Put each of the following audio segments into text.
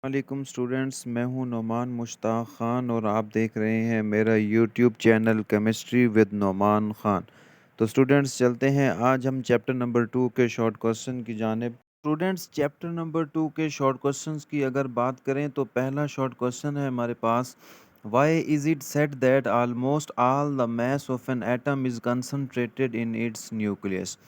वालेकुम स्टूडेंट्स, मैं हूं नोमान मुश्ताक ख़ान और आप देख रहे हैं मेरा YouTube channel chemistry with Noman Khan. तो स्टूडेंट्स चलते हैं, आज हम चैप्टर नंबर 2 के शॉर्ट क्वेश्चन की जानिब। स्टूडेंट्स चैप्टर नंबर 2 के शॉर्ट क्वेश्चंस की अगर बात करें तो पहला शॉर्ट क्वेश्चन है हमारे पास, why is it said that almost all the mass of an atom is concentrated in its nucleus.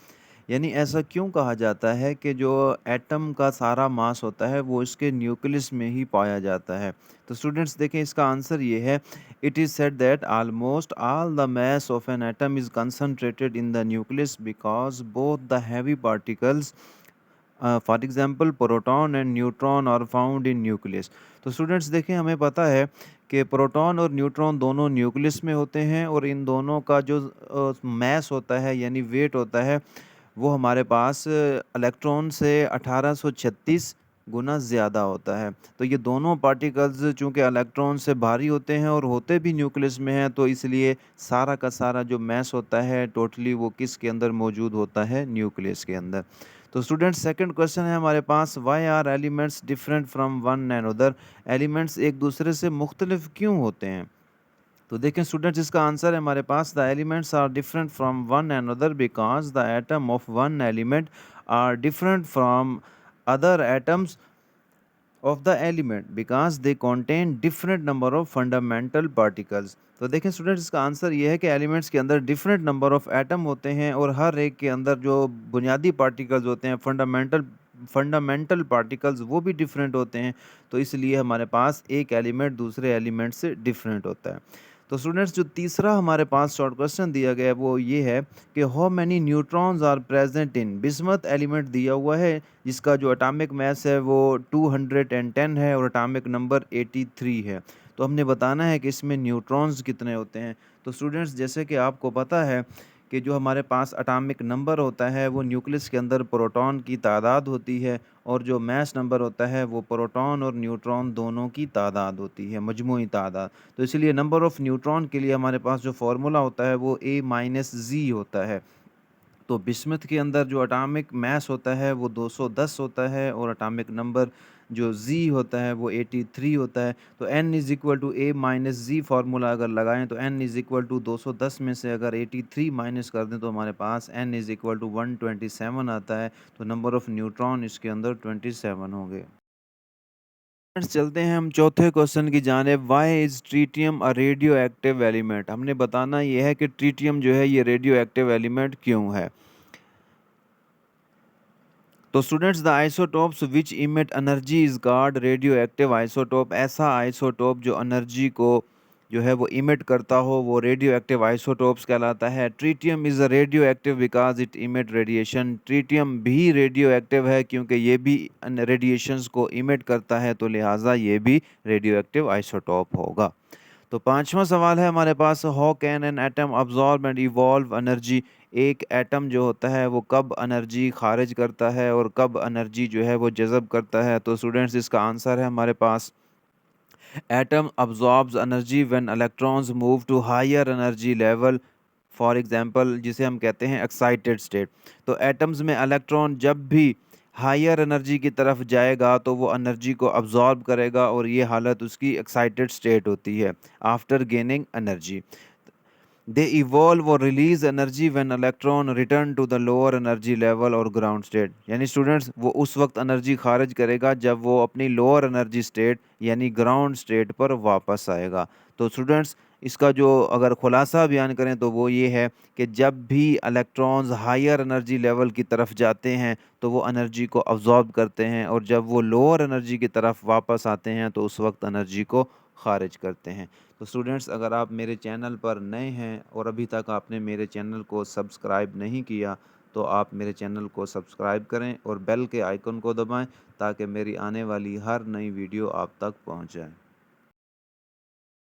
यानी ऐसा क्यों कहा जाता है कि जो एटम का सारा मास होता है वो इसके न्यूक्लियस में ही पाया जाता है। तो स्टूडेंट्स देखें, इसका आंसर ये है, it is said that almost all the mass of an atom is concentrated in the nucleus because both the heavy particles for example proton and neutron are found in nucleus. तो students देखें, हमें पता है कि proton और neutron दोनों nucleus में होते हैं और इन दोनों का जो मास होता है यानी वेट होता है वो हमारे पास इलेक्ट्रॉन से 1836 गुना ज़्यादा होता है। तो ये दोनों पार्टिकल्स चूँकि इलेक्ट्रॉन से भारी होते हैं और होते भी न्यूक्लियस में हैं, तो इसलिए सारा का सारा जो मास होता है टोटली वो किसके अंदर मौजूद होता है, न्यूक्लियस के अंदर। तो स्टूडेंट्स सेकंड क्वेश्चन है हमारे पास, why are elements different from one and other. Elements एक दूसरे से मुख्तलिफ क्यों होते हैं? तो देखें स्टूडेंट्स, इसका आंसर है हमारे पास, the elements are different from one another because the atom of one element are different from other atoms of the element because they contain different number of fundamental particles. तो देखें students, इसका answer ये है कि elements के अंदर different number of atom होते हैं और हर एक के अंदर जो बुनियादी पार्टिकल्स होते हैं, फंडामेंटल पार्टिकल्स, वो भी डिफरेंट होते हैं। तो इसलिए हमारे पास एक एलिमेंट दूसरे एलिमेंट से डिफरेंट होता है। तो स्टूडेंट्स जो तीसरा हमारे पास शॉर्ट क्वेश्चन दिया गया है वो ये है कि how many neutrons are present in bismuth element दिया हुआ है जिसका जो एटॉमिक मास है वो 210 है और एटॉमिक नंबर 83 है। तो हमने बताना है कि इसमें न्यूट्रॉन्स कितने होते हैं। तो स्टूडेंट्स जैसे कि आपको पता है कि जो हमारे पास एटॉमिक नंबर होता है वो न्यूक्लियस के अंदर प्रोटॉन की तादाद होती है और जो मास नंबर होता है वो प्रोटॉन और न्यूट्रॉन दोनों की तादाद होती है, मजमूई तादाद। तो इसलिए नंबर ऑफ़ न्यूट्रॉन के लिए हमारे पास जो फ़ॉर्मूला होता है वो A माइनस Z होता है। तो बिस्मथ के अंदर जो एटॉमिक मास होता है वो 210 होता है और एटॉमिक नंबर जो Z होता है वो 83 होता है। तो n is equal to A minus Z formula अगर लगाएं तो n इज़ इक्वल टू 210 में से अगर 83 माइनस कर दें तो हमारे पास n इज़ इक्वल टू 127 आता है। तो नंबर ऑफ़ न्यूट्रॉन इसके अंदर 27 होंगे। फ्रेंड्स चलते हैं हम चौथे क्वेश्चन की जानिब, why is tritium a radio active element. हमने बताना यह है कि ट्रीटियम जो है ये रेडियो एक्टिव एलिमेंट क्यों है। तो students the isotopes which emit energy is called radio active isotope. ऐसा आइसोटोप जो एनर्जी को जो है वो इमिट करता हो वो रेडियो एक्टिव आइसोटोप्स कहलाता है। Tritium is a radio active because it emit radiation. Tritium भी रेडियो एक्टिव है क्योंकि ये भी रेडिएशंस को इमिट करता है, तो लिहाजा ये भी रेडियो एक्टिव आइसोटोप होगा। तो पांचवा सवाल है हमारे पास, how can an atom absorb and evolve energy. एक एटम जो होता है वो कब एनर्जी खारिज करता है और कब एनर्जी जो है वो जज़ब करता है। तो स्टूडेंट्स इसका आंसर है हमारे पास, atom absorbs energy when electrons move to higher energy level, for example जिसे हम कहते हैं एक्साइटेड स्टेट। तो एटम्स में इलेक्ट्रॉन जब भी हायर एनर्जी की तरफ जाएगा तो वो एनर्जी को अब्जॉर्ब करेगा और ये हालत उसकी एक्साइटेड स्टेट होती है after gaining energy. They evolve और release energy when electron return to the lower energy level और ग्राउंड स्टेट। यानी स्टूडेंट्स वो उस वक्त एनर्जी खारिज करेगा जब वो अपनी लोअर एनर्जी स्टेट यानी ग्राउंड स्टेट पर वापस आएगा। तो स्टूडेंट्स इसका जो अगर खुलासा बयान करें तो वो ये है कि जब भी इलेक्ट्रॉन्स हायर एनर्जी लेवल की तरफ जाते हैं तो वो एनर्जी को अब्जॉर्ब करते हैं और जब वो लोअर एनर्जी की तरफ वापस आते हैं तो उस वक्त एनर्जी को खारिज करते हैं। तो स्टूडेंट्स अगर आप मेरे चैनल पर नए हैं और अभी तक आपने मेरे चैनल को सब्सक्राइब नहीं किया तो आप मेरे चैनल को सब्सक्राइब करें और बेल के आइकन को दबाएं ताकि मेरी आने वाली हर नई वीडियो आप तक पहुंच जाए।